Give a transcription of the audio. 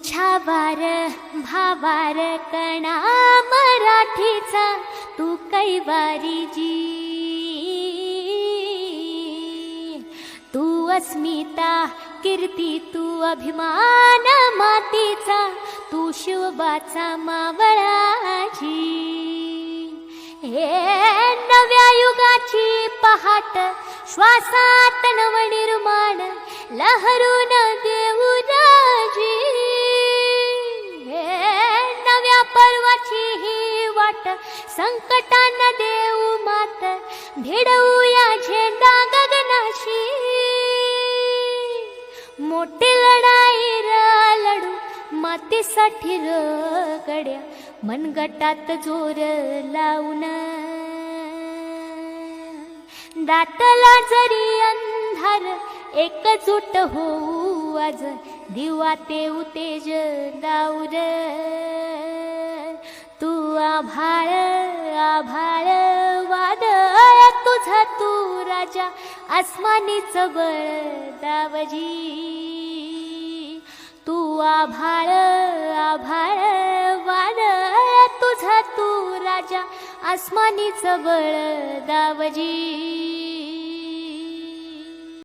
छावार भावार कणा मराठीचा तू कैवारी जी, तू अस्मिता कीर्ती तू अभिमान मातीचा, तू शिवबाचा मावळाची। हे नव्या युगाची पहाट श्वासात नवनिर्माण लहरून देऊ राजी। हे नव्या पर्वाची ही वाट संकटान देऊ मात, भिडवूया झेंडा गगनाशी। मोठी लढाई लढू मातीसाठी गड्या, मनगटात जोर लावून दाटला जरी अंधार एकजूट होऊ आज, दिवा ते उतेज दाऊर। तू आभाळ आभाळ वादळ तुझा तू राजा, आसमानीच बळ दावजी। तू आभाळ आभाळ वादळ तुझा तू राजा, आसमानीच बळ दावजी।